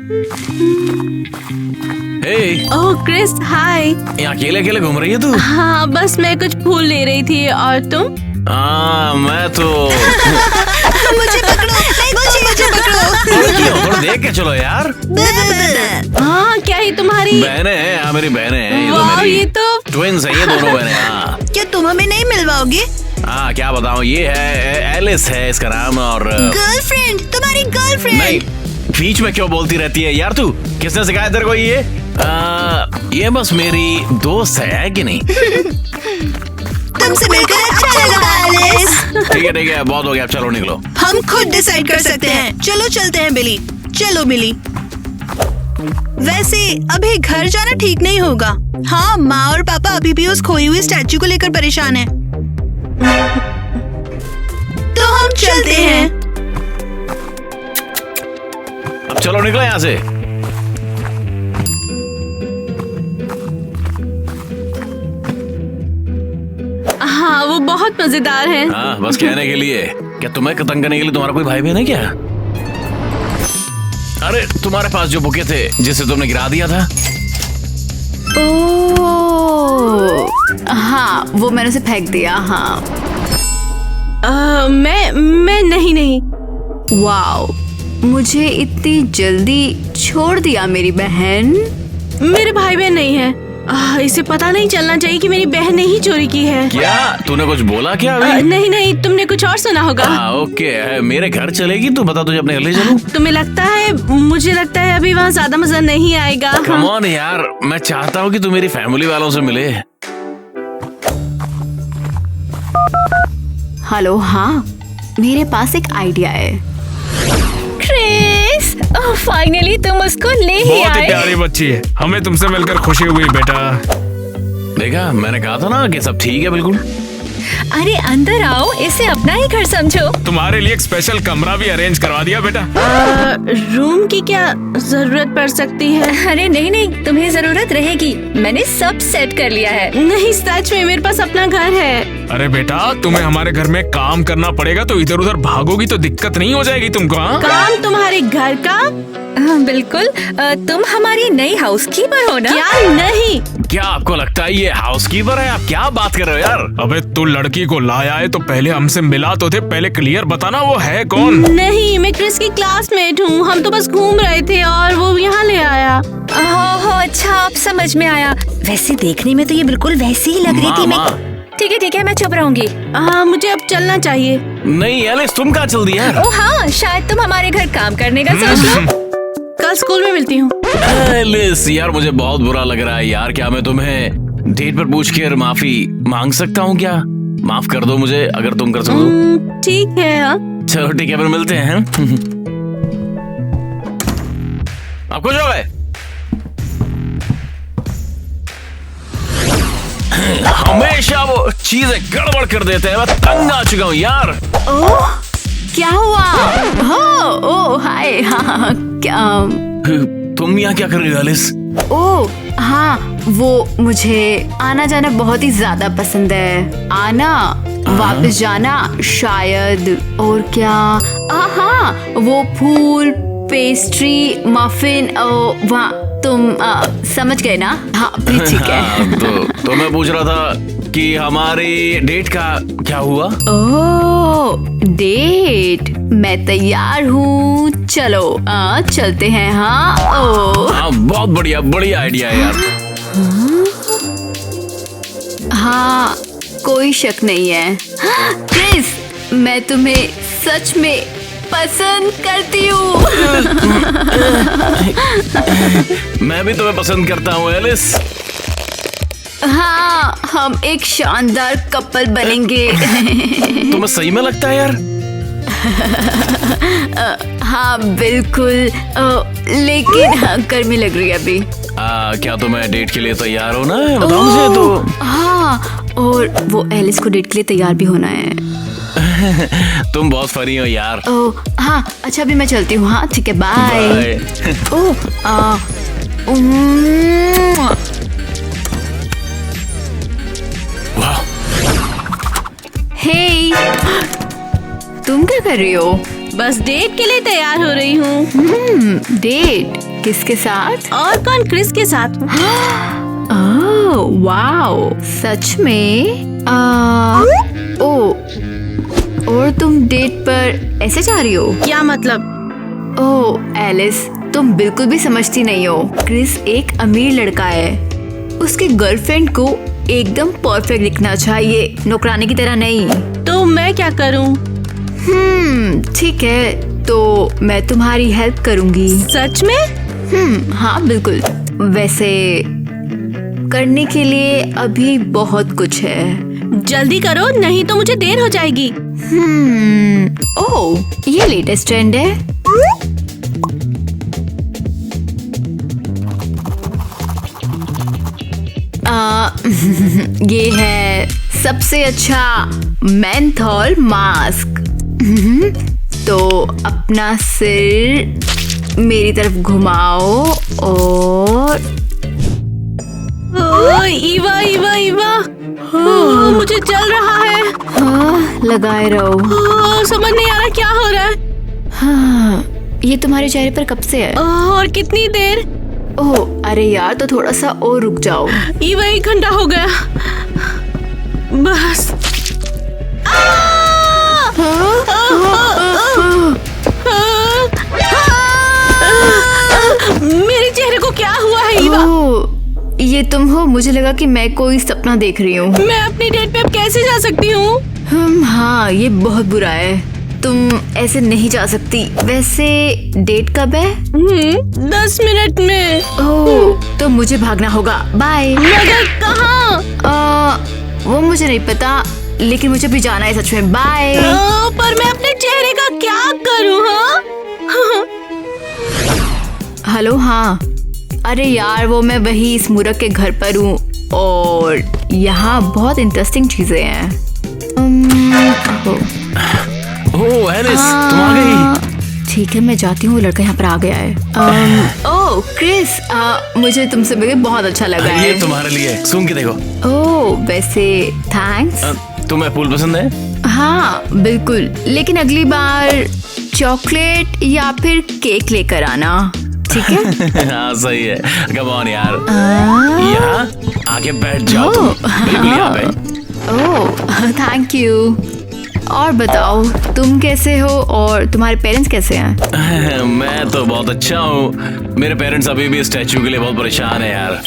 हे, ओह Chris, हाय। ये अकेले अकेले घूम रही है तू? हाँ, बस मैं कुछ फूल ले रही थी। और तुम? मैं तो मुझे पकड़ो, मुझे पकड़ो। थोड़ा देख के चलो यार। हाँ, क्या ही तुम्हारी बहनें हैं, हाँ मेरी बहनें हैं। ये तो वाह, मेरी ये तो ट्विंस है, ये दोनों बहनें। हाँ क्या तुम हमें नहीं मिलवाओगे? हाँ, क्या बताऊँ, ये है एलिस है इसका नाम। और गर्लफ्रेंड, तुम्हारी गर्लफ्रेंड। नहीं, बीच में क्यों बोलती रहती है यार तू? किसने सिखाया तेरे को ये? ये बस मेरी दोस्त है कि नहीं? तुमसे मिलकर अच्छा लगा एलिस। ठीक है, बहुत हो गया, अब चलो निकलो। हम खुद डिसाइड कर सकते हैं। चलो चलते हैं बिली। चलो बिली। वैसे अभी घर जाना ठीक नहीं होगा। हाँ, माँ और पापा अभी भी उस खोई हुई स्टैचू को लेकर परेशान हैं। तो हम चलते हैं। अब चलो निकलो यहाँ से। हाँ, वो बहुत मजेदार है। हाँ, बस कहने के लिए। क्या तुम्हें तंग करने के लिए तुम्हारा कोई भाई बहन है क्या? अरे तुम्हारे पास जो बुके थे जिसे तुमने गिरा दिया था। ओह, हाँ, वो मैंने उसे फेंक दिया। हाँ। मैं नहीं। वाओ, मुझे इतनी जल्दी छोड़ दिया मेरी बहन। मेरे भाई बहन नहीं है। इसे पता नहीं चलना चाहिए कि मेरी बहन ने ही चोरी की है। क्या तूने कुछ बोला क्या अभी? नहीं, तुमने कुछ और सुना होगा। ओके, मेरे घर चलेगी तू? बता, तुझे अपने घर ले चलूं? तुम्हें लगता है? मुझे लगता है अभी वहाँ ज्यादा मजा नहीं आएगा। कम ऑन यार, मैं चाहता हूँ कि तू मेरी फैमिली वालों से मिले। हेलो, हाँ, मेरे पास एक आइडिया है। क्रिस, फाइनली तुम उसको ले ही बहुत ही आए। प्यारी बच्ची है, हमें तुमसे मिलकर खुशी हुई बेटा। देखा, मैंने कहा था ना कि सब ठीक है बिल्कुल। अरे अंदर आओ, इसे अपना ही घर समझो। तुम्हारे लिए एक स्पेशल कमरा भी अरेंज करवा दिया बेटा। रूम की क्या जरूरत पड़ सकती है? अरे नहीं, तुम्हें जरूरत रहेगी। मैंने सब सेट कर लिया है। नहीं, सच में मेरे पास अपना घर है। अरे बेटा, तुम्हें हमारे घर में काम करना पड़ेगा, तो इधर उधर भागोगी तो दिक्कत नहीं हो जाएगी तुमको? हाँ, काम तुम्हारे घर का? हाँ, बिल्कुल। तुम हमारी नई हाउसकीपर हो ना? क्या नहीं? क्या आपको लगता है ये हाउसकीपर है? आप क्या बात कर रहे हो यार? अबे तू लड़की को लाया है तो पहले हमसे मिला तो थे। पहले क्लियर बताना वो है कौन? नहीं, मैं क्रिस की क्लासमेट हूँ। हम तो बस घूम रहे थे और वो यहाँ ले आया। हो अच्छा, अब समझ में आया। वैसे देखने में तो ये बिल्कुल वैसी ही लग रही थी। माँ, ठीक है, मैं चुप रहूंगी। हाँ, मुझे अब चलना चाहिए। नहीं एलिस, तुम कहाँ चल दी यार? ओ हाँ, शायद तुम हमारे घर काम करने का सोच लो। कल स्कूल में मिलती हूँ। एलिस यार, मुझे बहुत बुरा लग रहा है यार। क्या मैं तुम्हें डेट पर पूछ कर माफी मांग सकता हूँ क्या? माफ कर दो मुझे अगर तुम कर सको। ठीक है। हाँ, चलो ठीक है, फिर मिलते हैं। आप खुश हो गए? हमेशा वो चीजें गड़बड़ कर देते हैं। मैं तंग आ चुका हूँ यार। ओह, क्या हुआ? ओह, हाय, हाँ, क्या? तुम यहाँ क्या कर रही हो एलिस? ओह, हाँ, वो मुझे आना जाना बहुत ही ज्यादा पसंद है। आना, वापस जाना शायद। और क्या? हाँ, वो फूल, पेस्ट्री, मफिन, वहाँ तुम समझ गए ना? हाँ, फिर ठीक है। तो मैं पूछ रहा था कि हमारी डेट का क्या हुआ? ओह, डेट? मैं तैयार हूँ, चलो चलते हैं। हाँ, हाँ, बहुत बढ़िया आइडिया है यार। हाँ, कोई शक नहीं है। क्रिस, मैं तुम्हें सच में पसंद करती हूँ। मैं भी तुम्हें पसंद करता हूँ एलिस। हाँ, हम एक शानदार कपल बनेंगे। तुम्हें सही में लगता है यार? हाँ, बिल्कुल। लेकिन हाँ, गर्मी लग रही है अभी। क्या तुम्हें डेट के लिए तैयार होना है? बताओ मुझे तो। हाँ, और वो एलिस को डेट के लिए तैयार भी होना है। तुम बहुत फनी हो यार। ओह, हाँ, अच्छा, अभी मैं चलती हूँ। हाँ, ठीक है, बाय। ओह, वाह, हे, तुम क्या कर रही हो? बस डेट के लिए तैयार हो रही हूँ। डेट किसके साथ? और कौन? क्रिस के साथ। ओह वाओ, सच में? और तुम डेट पर ऐसे जा रही हो? क्या मतलब? ओह एलिस, तुम बिल्कुल भी समझती नहीं हो। क्रिस एक अमीर लड़का है। उसकी गर्लफ्रेंड को एकदम परफेक्ट दिखना चाहिए, नौकरानी की तरह नहीं। तो मैं क्या करूँ? ठीक है, तो मैं तुम्हारी हेल्प करूंगी। सच में? हाँ बिल्कुल। वैसे करने के लिए अभी बहुत कुछ है। जल्दी करो, नहीं तो मुझे देर हो जाएगी। ओह, ये लेटेस्ट ट्रेंड है। ये है सबसे अच्छा मेंथोल मास्क। तो अपना सिर मेरी तरफ घुमाओ और ईवा ईवा ईवा, मुझे जल रहा है। हाँ, लगाए रहो। समझ नहीं आ रहा क्या हो रहा है। हाँ, ये तुम्हारे चेहरे पर कब से है? और कितनी देर? ओह अरे यार, तो थोड़ा सा और रुक जाओ। ईवा 1 घंटा हो गया बस। मेरे चेहरे को क्या हुआ है ईवा? ओह, ये तुम हो? मुझे लगा कि मैं कोई सपना देख रही हूँ। मैं अपनी डेट पे अब कैसे जा सकती हूँ? हाँ, ये बहुत बुरा है। तुम ऐसे नहीं जा सकती। वैसे डेट कब है? 10 मिनट में। ओह, तो मुझे भागना होगा। बाय। मगर कहाँ? वो मुझे नहीं पता, लेकिन मुझे भी जाना है सच में। बाय। पर मैं अपने चेहरे का क्या करूँ? हाँ? हेलो, हाँ। अरे यार, वो मैं वही इस मूर्ख के घर पर हूँ और यहाँ बहुत इंटरेस्टिंग चीजें हैं। ओह एलिस, तुम आ गई। ठीक है, मैं जाती हूँ। वो लड़का यहाँ पर आ गया है। ओह क्रिस, मुझे तुमसे मिलकर बहुत अच्छा लगा है। ये तुम्हारे लिए, सूंघ के देखो। ओह वैसे थैंक्स। तुम्हें फूल पसंद है? हाँ बिल्कुल, लेकिन अगली बार चॉकलेट या फिर केक लेकर आना, ठीक है? हाँ सही है। कम ऑन यार, यहाँ आके बैठ जाओ तुम। बिल्कुल यहाँ पे। Oh thank you. और बताओ, तुम कैसे हो और तुम्हारे पेरेंट्स कैसे हैं? मैं तो बहुत अच्छा हूँ। मेरे पेरेंट्स अभी भी स्टैचू के लिए बहुत परेशान है यार।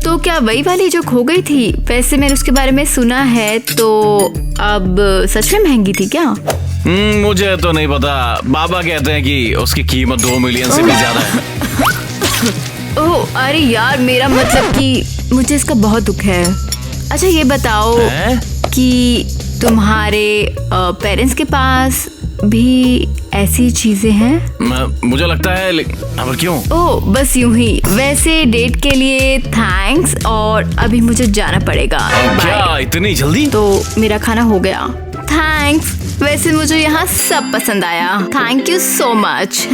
तो क्या वही वाली जो खो गई थी? वैसे मैंने उसके बारे में सुना है, तो अब सच में महंगी थी क्या? मुझे तो नहीं पता। बाबा कहते हैं कि उसकी कीमत 2 मिलियन से भी ज्यादा है। ओह अरे यार, मेरा मतलब कि मुझे इसका बहुत दुख है। अच्छा ये बताओ कि तुम्हारे पेरेंट्स के पास भी ऐसी चीजें हैं? मुझे लगता है, अब क्यों? ओह बस यूं ही। वैसे डेट के लिए थैंक्स, और अभी मुझे जाना पड़ेगा। क्या इतनी जल्दी? तो मेरा खाना हो गया। थैंक्स। वैसे मुझे यहाँ सब पसंद आया। Thank you so much.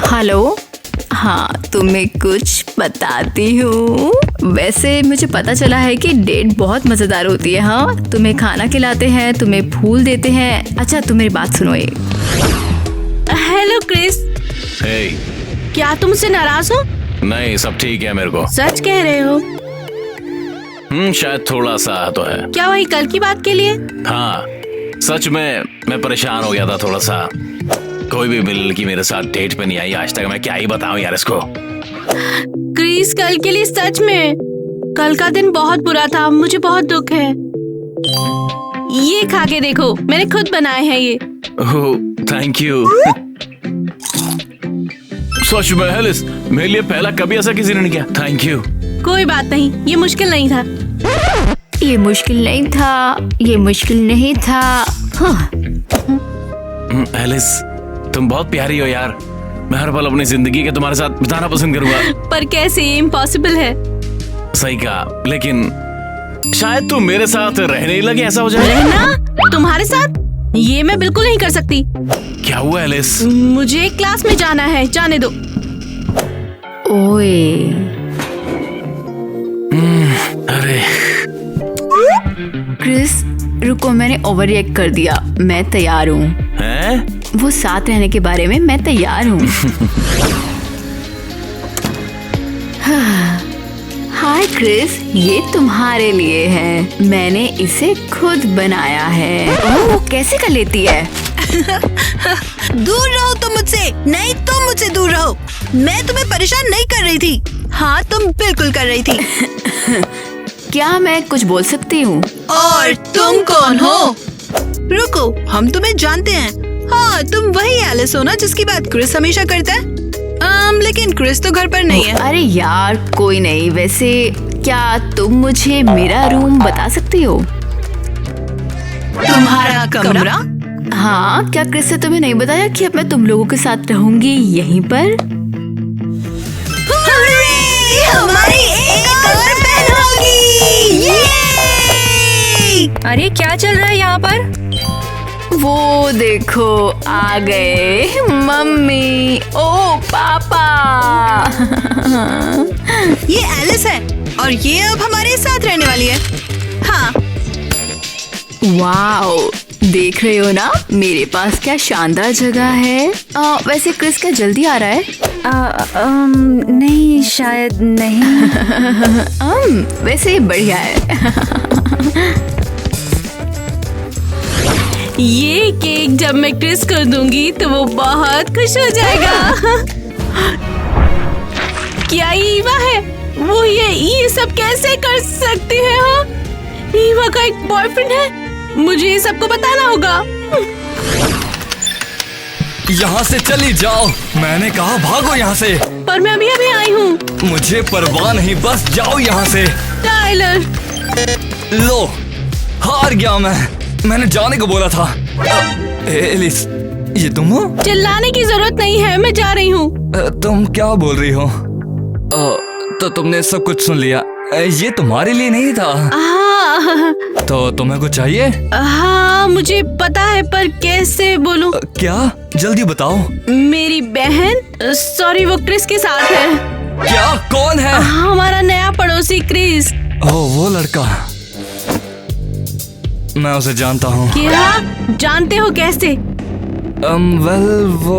Hello, हाँ तुम्हें कुछ बताती हूँ। वैसे मुझे पता चला है कि डेट बहुत मजेदार होती है। हाँ, तुम्हें खाना खिलाते हैं, तुम्हें फूल देते हैं। अच्छा तुम मेरी बात सुनो। Hello Chris. हे, क्या तुम मुझसे नाराज हो? नहीं, सब ठीक है मेरे को। सच कह रहे हो? शायद थोड़ा सा तो है। क्या वही कल की बात के लिए? हाँ सच में मैं परेशान हो गया था थोड़ा सा। कोई भी लड़की मेरे साथ डेट पे नहीं आई आज तक। मैं क्या ही बताऊं यार इसको। क्रिस, कल के लिए सच में? कल का दिन बहुत बुरा था, मुझे बहुत दुख है। ये खा के देखो, मैंने खुद बनाए हैं ये। Oh thank you. सच में एलिस, मेरे लिए पहला कभी ऐसा किसी ने नहीं किया। Thank you. कोई बात नहीं, ये मुश्किल नहीं था। ये मुश्किल नहीं था, ये मुश्किल नहीं था। हाँ। एलिस, तुम बहुत प्यारी हो यार। मैं हर पल अपनी जिंदगी के तुम्हारे साथ बिताना पसंद करूंगा। पर कैसे? ये इम्पॉसिबल है। सही कहा, लेकिन शायद तुम मेरे साथ रहने ही लगे, ऐसा हो जाए। रहना? तुम्हारे साथ? ये मैं बिल्कुल नहीं कर सकती। क्या हुआ एलिस? मुझे क्लास में जाना है, जाने दो। ओए अरे क्रिस, रुको, मैंने ओवर रिएक्ट कर दिया। मैं तैयार हूँ। हैं? वो साथ रहने के बारे में मैं तैयार हूँ। हाय क्रिस, ये तुम्हारे लिए है। मैंने इसे खुद बनाया है। ओह, कैसे कर लेती है? दूर रहो तुम मुझसे, नहीं तुम मुझसे दूर रहो। मैं तुम्हें परेशान नहीं कर रही थी। हाँ, तुम बिल्कुल कर रही थी। क्या मैं कुछ बोल सकती हूँ? और तुम कौन हो? रुको, हम तुम्हें जानते हैं। हाँ, तुम वही एलिस हो ना जिसकी बात क्रिस हमेशा करता है। लेकिन क्रिस तो घर पर नहीं है। अरे यार, कोई नहीं। वैसे क्या तुम मुझे मेरा रूम बता सकती हो? तुम्हारा कमरा? हाँ, क्या क्रिस ने तुम्हें नहीं बताया कि अब मैं तुम लोगों के साथ रहूंगी यहीं पर? हुर्रे! हमारी एक और बहन होगी। ये! अरे क्या चल रहा है यहाँ पर? वो देखो, आ गए मम्मी। ओ पापा। ये एलिस है और ये अब हमारे साथ रहने वाली है। हाँ। वाओ, देख रहे हो ना मेरे पास क्या शानदार जगह है। वैसे क्रिस क्या जल्दी आ रहा है? नहीं, शायद नहीं। वैसे बढ़िया है। ये केक जब मैं क्रिस को दूंगी तो वो बहुत खुश हो जाएगा। क्या ईवा है? वो ये सब कैसे कर सकती है? हाँ? ईवा का एक बॉयफ्रेंड है। मुझे ये सबको बताना होगा। यहाँ से चली जाओ, मैंने कहा भागो यहाँ से। पर मैं अभी अभी आई हूँ। मुझे परवाह नहीं, बस जाओ यहाँ से। टाइलर, लो, हार गया मैंने जाने को बोला था। एलिस, ये तुम हो? चिल्लाने की जरूरत नहीं है, मैं जा रही हूँ। तुम क्या बोल रही हो? तो तुमने सब कुछ सुन लिया। ये तुम्हारे लिए नहीं था। हाँ, तो तुम्हें कुछ चाहिए? हाँ मुझे पता है, पर कैसे बोलूं? क्या? जल्दी बताओ। मेरी बहन, सॉरी, वो क्रिस के साथ है। क्या? कौन है? हमारा नया पड़ोसी क्रिस। ओह, वो लड़का। मैं उसे जानता हूँ। क्या? जानते हो कैसे? वेल, वो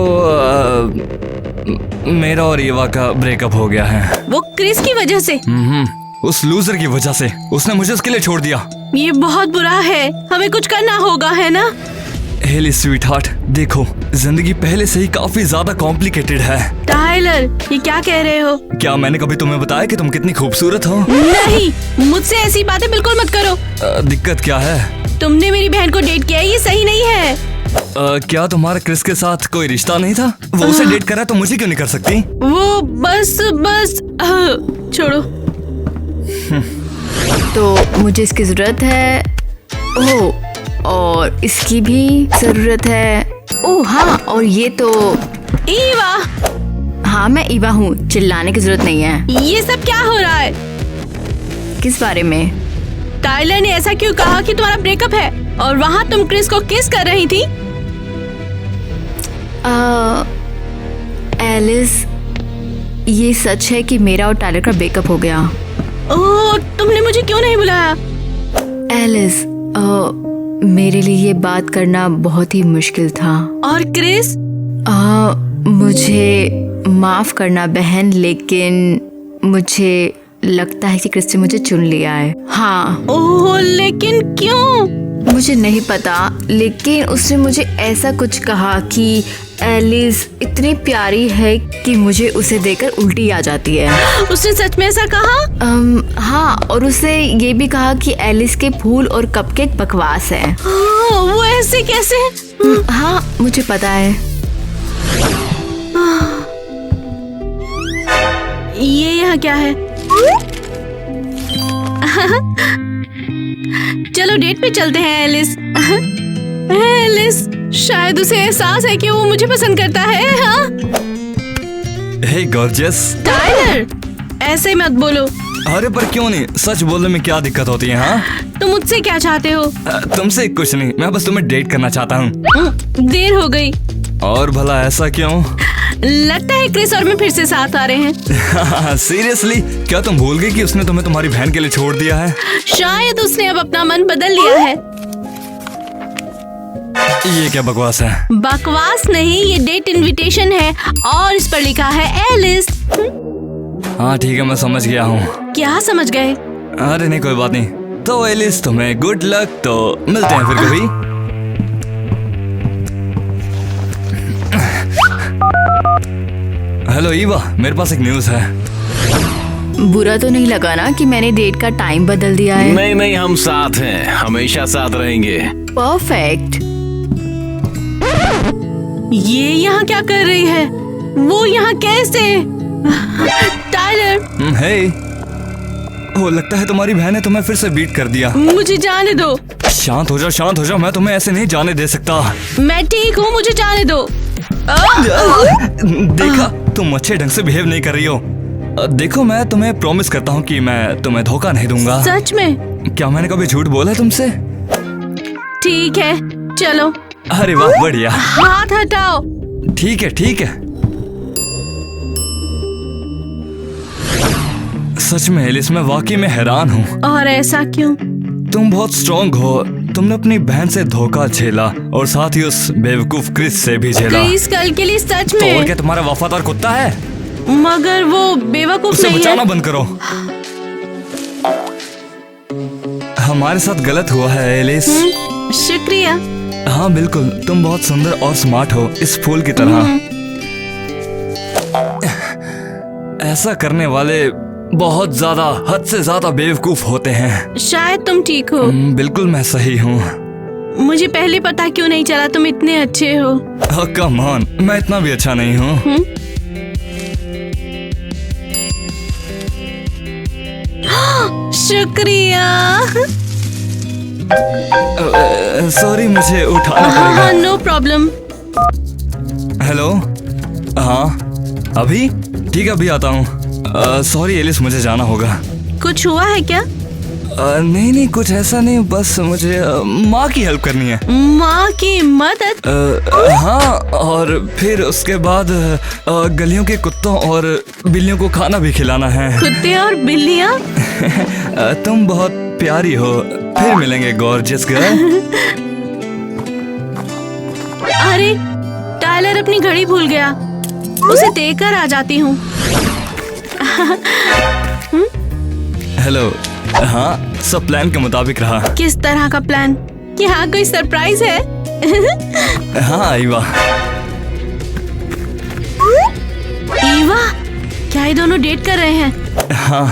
मेरा और ईवा का ब्रेकअप हो गया है। वो क्रिस की वजह से? उस लूजर की वजह से। उसने मुझे उसके लिए छोड़ दिया। ये बहुत बुरा है, हमें कुछ करना होगा, है ना? हेली स्वीटहार्ट, देखो, जिंदगी पहले से ही काफी ज्यादा कॉम्प्लिकेटेड है। टाइलर, ये क्या कह रहे हो? क्या मैंने कभी तुम्हें बताया कि तुम कितनी खूबसूरत हो? नहीं, मुझसे ऐसी बातें बिल्कुल मत करो। दिक्कत क्या है? तुमने मेरी बहन को डेट किया, ये सही नहीं है। क्या तुम्हारा क्रिस के साथ कोई रिश्ता नहीं था? वो उसे डेट करा तो मुझे क्यों नहीं कर सकती? वो बस छोड़ो। तो मुझे इसकी जरूरत है। ओह, और इसकी भी जरूरत है। ओह हाँ, और ये तो ईवा। हाँ, मैं ईवा हूँ, चिल्लाने की जरूरत नहीं है। ये सब क्या हो रहा है? किस बारे में? टाइलर ने ऐसा क्यों कहा कि तुम्हारा ब्रेकअप है और वहाँ तुम क्रिस को किस कर रही थी? एलिस, ये सच है कि मेरा और टाइलर का ब्रेकअप हो गया। ओह, तुमने मुझे क्यों नहीं बुलाया? एलिस, मेरे लिए ये बात करना बहुत ही मुश्किल था। और क्रिस? मुझे माफ करना बहन, लेकिन मुझे लगता है कि क्रिस ने मुझे चुन लिया है। हाँ। ओह, लेकिन क्यों? मुझे नहीं पता, लेकिन उसने मुझे ऐसा कुछ कहा कि एलिस इतनी प्यारी है कि मुझे उसे देखकर उल्टी आ जाती है। उसने सच में ऐसा कहा? हाँ, और उसे ये भी कहा कि एलिस के फूल और कपकेक बकवास है। वो ऐसे कैसे? हाँ, मुझे पता है। ये यहाँ क्या है? चलो डेट पे चलते हैं एलिस। एलिस, शायद उसे एहसास है कि वो मुझे पसंद करता है। हाँ? हे गॉर्जियस। टाइलर, ऐसे मत बोलो। अरे पर क्यों नहीं, सच बोलने में क्या दिक्कत होती है? हाँ, तुम मुझसे क्या चाहते हो? तुमसे कुछ नहीं, मैं बस तुम्हें डेट करना चाहता हूँ। देर हो गई। और भला ऐसा क्यों? लगता है क्रिस और मैं फिर से साथ आ रहे हैं। सीरियसली? क्या तुम भूल गई कि उसने तुम्हें तुम्हारी बहन के लिए छोड़ दिया है? शायद उसने अब अपना मन बदल लिया है। ये क्या बकवास है? बकवास नहीं, ये डेट इनविटेशन है और इस पर लिखा है एलिस। हाँ ठीक है, मैं समझ गया हूँ। क्या समझ गए? अरे नहीं, कोई बात नहीं। तो एलिस, तुम्हें गुड लक। तो मिलते हैं फिर कभी। हेलो ईवा, मेरे पास एक न्यूज़ है। बुरा तो नहीं लगा ना कि मैंने डेट का टाइम बदल दिया है? नहीं नहीं, हम साथ हैं, हमेशा साथ रहेंगे। परफेक्ट। ये यहाँ क्या कर रही है? वो यहाँ कैसे? टाइलर, हे, वो लगता है तुम्हारी बहन ने तुम्हें फिर से बीट कर दिया। मुझे जाने दो। शांत हो जाओ, शांत हो जाओ, मैं तुम्हें ऐसे नहीं जाने दे सकता। मैं ठीक हूँ, मुझे जाने दो। देखा, तुम अच्छे ढंग से बिहेव नहीं कर रही हो। देखो, मैं तुम्हें प्रॉमिस करता हूँ कि मैं तुम्हें धोखा नहीं दूंगा। सच में? क्या मैंने कभी झूठ बोला तुमसे? ठीक है, चलो। अरे वाह, बढ़िया। हाथ हटाओ। ठीक है, ठीक है। सच में एलिस, मैं वाकई में हैरान हूँ। और ऐसा क्यों? तुम बहुत स्ट्रॉन्ग हो। तुमने अपनी बहन से धोखा झेला और साथ ही उस बेवकूफ क्रिस से भी झेला। क्रिस कल के लिए सच तो और में? क्या तुम्हारा वफादार कुत्ता है? मगर वो बेवकूफ उसे नहीं बचाना है। बंद करो। हमारे साथ गलत हुआ है एलिस। शुक्रिया। हाँ बिल्कुल, तुम बहुत सुंदर और स्मार्ट हो, इस फूल की तरह। ऐसा करने वाले बहुत ज्यादा, हद से ज्यादा बेवकूफ होते हैं। शायद तुम ठीक हो। बिल्कुल मैं सही हूँ। मुझे पहले पता क्यों नहीं चला तुम इतने अच्छे हो। कम ऑन, मैं इतना भी अच्छा नहीं हूँ। शुक्रिया। सॉरी, मुझे उठाना हाँ पड़ेगा। No problem. हेलो, हाँ अभी? ठीक है, अभी आता हूँ। सॉरी एलिस, मुझे जाना होगा। कुछ हुआ है क्या? नहीं नहीं, कुछ ऐसा नहीं, बस मुझे माँ की हेल्प करनी है। माँ की मदद? हाँ, और फिर उसके बाद गलियों के कुत्तों और बिल्लियों को खाना भी खिलाना है। कुत्ते और बिल्लियाँ? तुम बहुत प्यारी हो। फिर मिलेंगे गॉर्जियस गर्ल। अरे टाइलर अपनी घड़ी भूल गया, उसे देकर आ जाती हूँ। हेलो। हाँ, सब प्लान के मुताबिक रहा। किस तरह का प्लान? यहाँ कोई सरप्राइज है? हाँ ईवा। ईवा? क्या ये दोनों डेट कर रहे हैं? हाँ,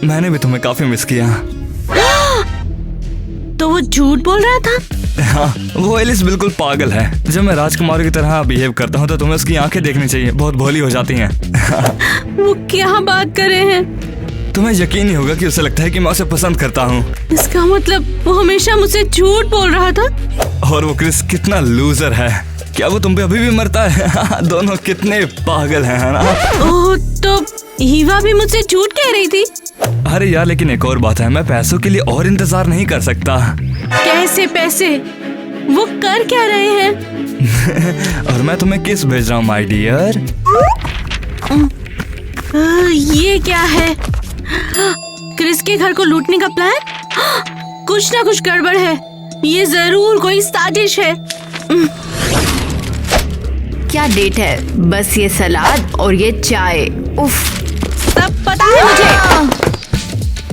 मैंने भी तुम्हें काफी मिस किया। तो वो झूठ बोल रहा था? हाँ, वो एलिस बिल्कुल पागल है। जब मैं राजकुमार की तरह बिहेव करता हूँ तो तुम्हें उसकी आंखें देखनी चाहिए, बहुत भोली हो जाती हैं। वो क्या बात कर रहे हैं? तुम्हें यकीन नहीं होगा कि उसे लगता है कि मैं उसे पसंद करता हूँ। इसका मतलब वो हमेशा मुझसे झूठ बोल रहा था। और वो क्रिस कितना लूजर है। क्या वो तुम पे अभी भी मरता है? दोनों कितने पागल हैं, है ना? ओह, तो ईवा भी मुझसे झूठ कह रही थी। अरे यार, लेकिन एक और बात है, मैं पैसों के लिए और इंतजार नहीं कर सकता। कैसे पैसे? वो कर क्या रहे हैं? और मैं तुम्हें किस भेज रहा हूँ माय डियर। ये क्या है? क्रिस के घर को लूटने का प्लान? कुछ ना कुछ गड़बड़ है। ये जरूर कोई साजिश है। क्या डेट है? बस ये सलाद और ये चाय। उफ, सब पता है मुझे।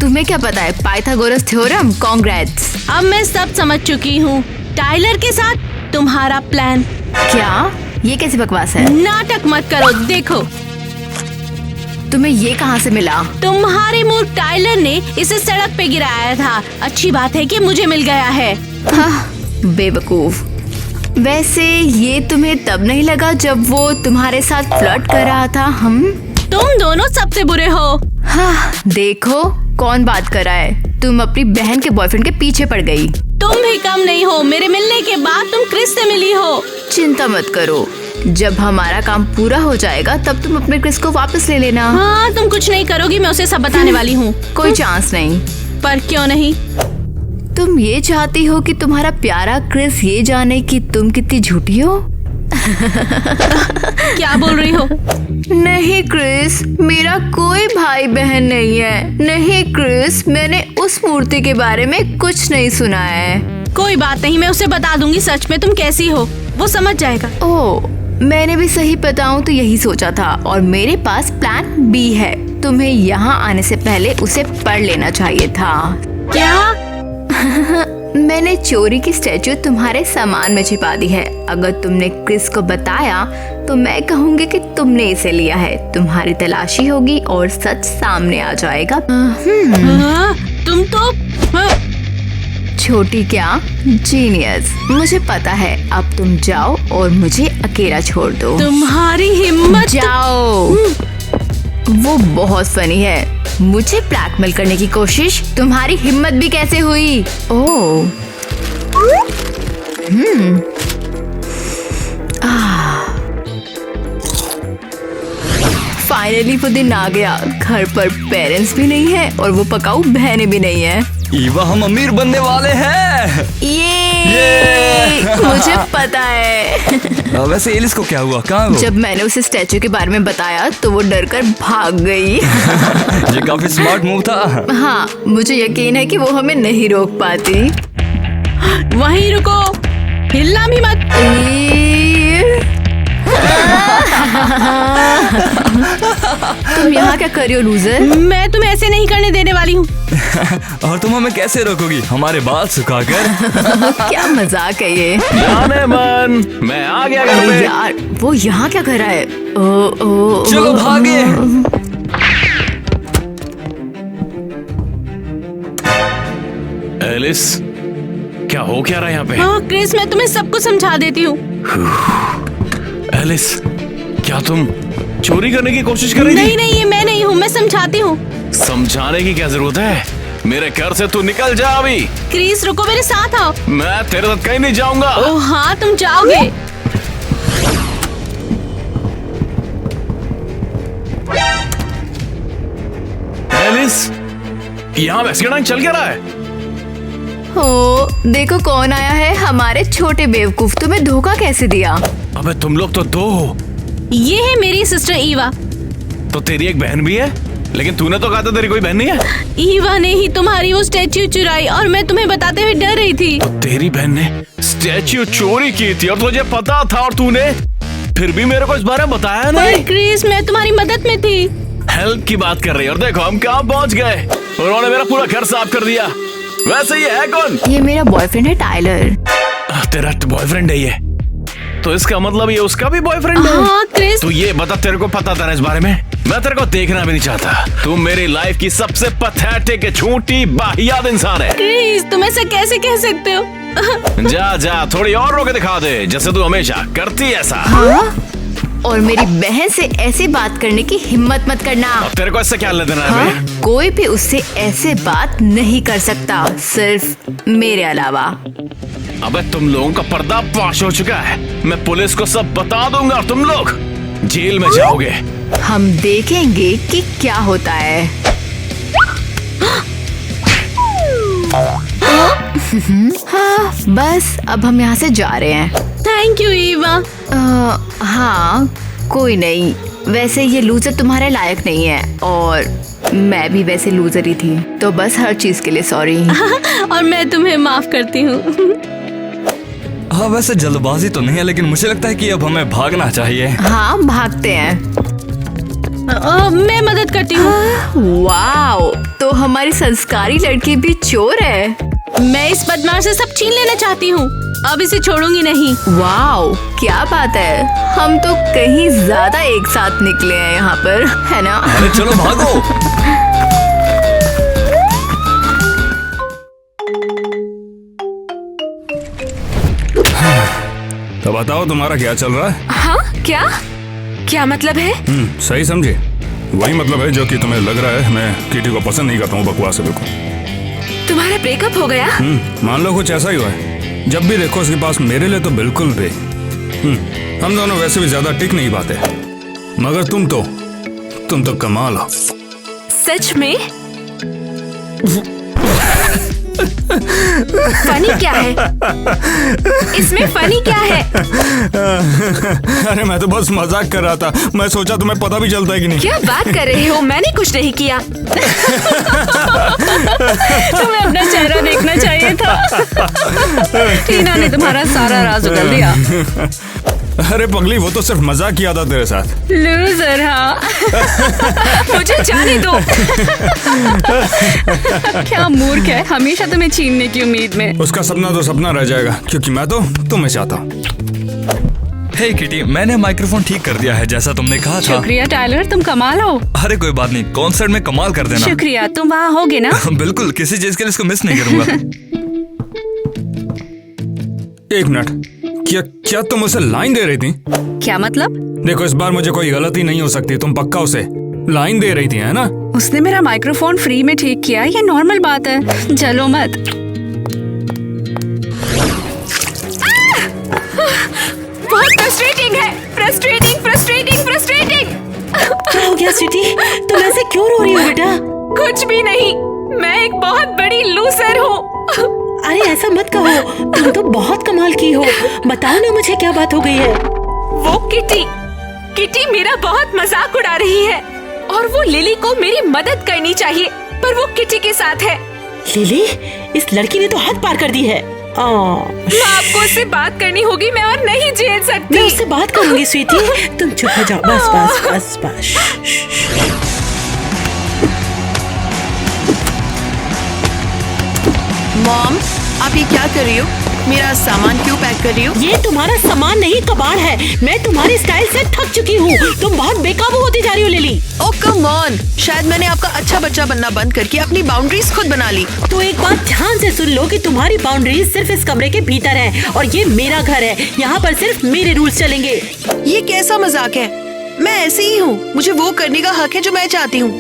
तुम्हें क्या पता है? Pythagoras theorem. कांग्रेट्स। अब मैं सब समझ चुकी हूँ। टाइलर के साथ तुम्हारा प्लान। क्या? ये कैसी बकवास है? नाटक मत करो, देखो। तुम्हें ये कहाँ से मिला? तुम्हारे मूर्ख टाइलर ने इसे सड़क पे गिराया था। अच्छी बात है कि मुझे मिल गया है। बेवकूफ। वैसे ये तुम्हें तब नहीं लगा जब वो तुम्हारे साथ फ्लर्ट कर रहा था? तुम दोनों सबसे बुरे हो। हाँ, देखो कौन बात कर रहा है। तुम अपनी बहन के बॉयफ्रेंड के पीछे पड़ गई। तुम भी कम नहीं हो। मेरे मिलने के बाद तुम क्रिस से मिली हो। चिंता मत करो, जब हमारा काम पूरा हो जाएगा तब तुम अपने क्रिस को वापस ले लेना। हाँ, तुम कुछ नहीं करोगी, मैं उसे सब बताने वाली हूँ। कोई चांस नहीं। पर क्यों नहीं? तुम ये चाहती हो कि तुम्हारा प्यारा क्रिस ये जाने कि तुम कितनी झूठी हो? क्या बोल रही हो? नहीं क्रिस, मेरा कोई भाई बहन नहीं है। नहीं क्रिस, मैंने उस मूर्ति के बारे में कुछ नहीं सुना है। कोई बात नहीं, मैं उसे बता दूंगी सच में तुम कैसी हो, वो समझ जाएगा। ओह, मैंने भी सही बताऊं तो यही सोचा था, और मेरे पास प्लान बी है। तुम्हें यहाँ आने से पहले उसे पढ़ लेना चाहिए था। क्या? मैंने चोरी की स्टैचू तुम्हारे सामान में छिपा दी है। अगर तुमने क्रिस को बताया तो मैं कहूँगी कि तुमने इसे लिया है। तुम्हारी तलाशी होगी और सच सामने आ जाएगा। तुम तो छोटी क्या, जीनियस। मुझे पता है। अब तुम जाओ और मुझे अकेला छोड़ दो। तुम्हारी हिम्मत। जाओ। वो बहुत फनी है। मुझे ब्लैकमेल करने की कोशिश, तुम्हारी हिम्मत भी कैसे हुई? ओह, फाइनली वो दिन आ गया। घर पर पेरेंट्स भी नहीं है और वो पकाऊ बहनें भी नहीं है। ईवा, हम अमीर बनने वाले हैं। ये मुझे पता है। वैसे एलिस को क्या हुआ? कहाँ है वो? जब मैंने उसे स्टैचू के बारे में बताया तो वो डरकर भाग गई। ये काफी स्मार्ट मूव था। हाँ, मुझे यकीन है कि वो हमें नहीं रोक पाती। वहीं रुको, हिलना भी मत। तुम यहाँ क्या कर रही हो, लूजर? मैं तुम्हें ऐसे नहीं करने देने वाली हूँ। और तुम हमें कैसे रोकोगी? हमारे बाल सुखाकर? क्या मजाक है ये। जाने मन, मैं आ गया घर पे। यार, वो यहाँ क्या कर रहा है? ओ, चलो भागे। एलिस, क्या हो क्या रहा है यहाँ पे? हाँ क्रिस, मैं तुम्हें सब कुछ समझा देती हूँ। एलिस, क्या तुम चोरी करने की कोशिश कर रही थी? नहीं नहीं, ये मैं नहीं हूँ, मैं समझाती हूँ। समझाने की क्या जरूरत है? मेरे घर से तू निकल जा अभी। क्रिस रुको, मेरे साथ आओ। मैं तेरे साथ कहीं नहीं जाऊंगा। ओह हाँ, तुम जाओगे। एलिस, यहाँ रेस्टोरेंट चल क्या रहा है? हो, देखो कौन आया है। हमारे छोटे बेवकूफ, तुम्हें धोखा कैसे दिया? अबे तुम लोग तो दो हो। ये है मेरी सिस्टर ईवा। तो तेरी एक बहन भी है, लेकिन तूने तो कहा था तेरी कोई बहन नहीं है। ईवा ने ही तुम्हारी वो स्टैच्यू चुराई और मैं तुम्हें बताते हुए डर रही थी। तो तेरी बहन ने स्टैच्यू चोरी की थी और तुझे पता था, और तूने फिर भी मेरे को इस बारे में बताया नहीं। पर क्रिस, मैं तुम्हारी मदद में थी। हेल्प की बात कर रही है, और देखो हम कहाँ पहुँच गए। उन्होंने मेरा पूरा घर साफ कर दिया। वैसे ये है कौन? ये मेरा बॉयफ्रेंड है, टाइलर। तेरा बॉयफ्रेंड है ये? तो इसका मतलब ये उसका भी बॉयफ्रेंड है? हाँ क्रिस। तू ये बता, तेरे को पता था ना इस बारे में? मैं तेरे को देखना भी नहीं चाहता। तू मेरी लाइफ की सबसे पैथेटिक, झूठी, वाहियात इंसान है। क्रिस, तुम ऐसा कैसे कह सकते हो? जा जा, थोड़ी और रोके दिखा दे, जैसे तू हमेशा करती है ऐसा। हाँ? और मेरी बहन से ऐसे बात करने की हिम्मत मत करना। अब तेरे को इससे क्या लेना है? हाँ? कोई भी उससे ऐसे बात नहीं कर सकता, सिर्फ मेरे अलावा। अबे तुम लोगों का पर्दा फाश हो चुका है। मैं पुलिस को सब बता दूंगा और तुम लोग जेल में जाओगे। हम देखेंगे कि क्या होता है। हाँ, बस अब हम यहाँ से जा रहे हैं। Thank you Eva. हाँ, कोई नहीं। वैसे ये लूजर तुम्हारे लायक नहीं है, और मैं भी वैसे लूजर ही थी, तो बस हर चीज के लिए सॉरी। और मैं तुम्हें माफ करती हूँ। हाँ, वैसे जल्दबाजी तो नहीं है, लेकिन मुझे लगता है कि अब हमें भागना चाहिए। हाँ, भागते हैं। मैं मदद करती हूँ। वाओ, तो हमारी संस्कारी लड़की भी चोर है। मैं इस बदमाश से सब छीन लेना चाहती हूँ। अब इसे छोड़ूंगी नहीं। वाओ, क्या बात है। हम तो कहीं ज्यादा एक साथ निकले हैं यहाँ पर, है ना? अरे चलो भागो। तो बताओ तुम्हारा क्या चल रहा है? हाँ, क्या मतलब है? सही समझे? वही मतलब है जो कि तुम्हें लग रहा है। मैं किटी को पसंद नहीं करता हूँ, बकवास है बिल्कुल। तुम्हारा ब्रेकअप हो गया? मान लो कुछ ऐसा ही हुआ है। जब भी देखो उसके पास, मेरे लिए तो बिल्कुल भी। हम दोनों वैसे भी ज्यादा टिक नहीं पाते, मगर तुम तो कमाल हो। सच में? फनी क्या है? इसमें फनी क्या है? अरे मैं तो बस मजाक कर रहा था। मैं सोचा तुम्हें पता भी चलता है कि नहीं। क्या बात कर रहे हो? मैंने कुछ नहीं किया। तुम्हें अपना चेहरा देखना चाहिए था। टीना ने तुम्हारा सारा राज उगल दिया। अरे पगली, वो तो सिर्फ मजाक किया था तेरे साथ। लूजर, हाँ। मुझे जाने दो। क्या मूर्ख है, हमेशा तुम्हें छीनने की उम्मीद में। उसका सपना तो सपना रह जाएगा, क्योंकि मैं तो तुम्हें चाहता हूँ। हे किटी, मैंने माइक्रोफोन ठीक कर दिया है जैसा तुमने कहा था। शुक्रिया टायलर, तुम कमाल हो। अरे कोई बात नहीं, कॉन्सर्ट में कमाल कर देना। शुक्रिया, तुम वहाँ होगे ना? बिल्कुल, किसी चीज के लिए इसको मिस नहीं करूंगा। एक मिनट, क्या तुम उसे लाइन दे रही थी? क्या मतलब? देखो, इस बार मुझे कोई गलती नहीं हो सकती। तुम पक्का उसे लाइन दे रही थी, है ना? उसने मेरा माइक्रोफोन फ्री में ठीक किया, ये नॉर्मल बात है। जलो मत। बहुत फ्रस्ट्रेटिंग है। फ्रस्ट्रेटिंग। क्या हो गया स्वीटी? तुम ऐसे क्यों रो रही हो बेटा? कुछ भी नहीं, मैं एक बहुत बड़ी लूजर हूँ। अरे ऐसा मत कहो, तुम तो बहुत कमाल की हो। बताओ ना मुझे क्या बात हो गई है। वो किटी मेरा बहुत मजाक उड़ा रही है और वो लिली को मेरी मदद करनी चाहिए, पर वो किटी के साथ है। लिली, इस लड़की ने तो हद पार कर दी है। मैं आपको उससे बात करनी होगी, मैं और नहीं झेल सकती। मैं उससे बात करूंगी स्वीटी, तुम चुप हो जाओ। बस। मॉम, आप ये क्या कर रही हो? मेरा सामान क्यों पैक कर रही हो? ये तुम्हारा सामान नहीं, कबाड़ है। मैं तुम्हारी स्टाइल से थक चुकी हूँ। तुम बहुत बेकाबू होती जा रही हो लिली। ओह कम ऑन, शायद मैंने आपका अच्छा बच्चा बनना बंद करके अपनी बाउंड्रीज खुद बना ली। तो एक बात ध्यान से सुन लो कि तुम्हारी बाउंड्रीज सिर्फ इस कमरे के भीतर है और ये मेरा घर है। यहाँ पर सिर्फ मेरे रूल्स चलेंगे। ये कैसा मजाक है? मैं ऐसी ही हूँ, मुझे वो करने का हक है जो मैं चाहती हूँ।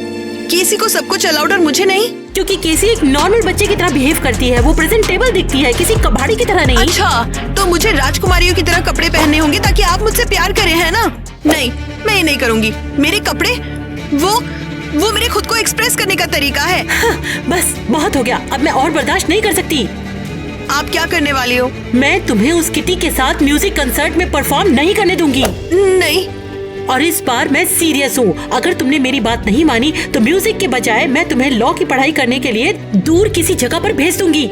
किसी को सब कुछ अलाउड और मुझे नहीं? क्योंकि केसी एक नॉर्मल बच्चे की तरह बिहेव करती है, वो प्रेजेंटेबल दिखती है, किसी कबाड़ी की तरह नहीं। अच्छा, तो मुझे राजकुमारियों की तरह कपड़े पहनने होंगे ताकि आप मुझसे प्यार करें, है ना? नहीं, मैं ये नहीं करूँगी। मेरे कपड़े वो मेरे खुद को एक्सप्रेस करने का तरीका है। हाँ, बस बहुत हो गया, अब मैं और बर्दाश्त नहीं कर सकती। आप क्या करने वाली हो? मैं तुम्हें उस किटी के साथ म्यूजिक कंसर्ट में परफॉर्म नहीं करने दूंगी। नहीं, और इस बार मैं सीरियस हूँ। अगर तुमने मेरी बात नहीं मानी तो म्यूजिक के बजाय मैं तुम्हें लॉ की पढ़ाई करने के लिए दूर किसी जगह पर भेज दूंगी।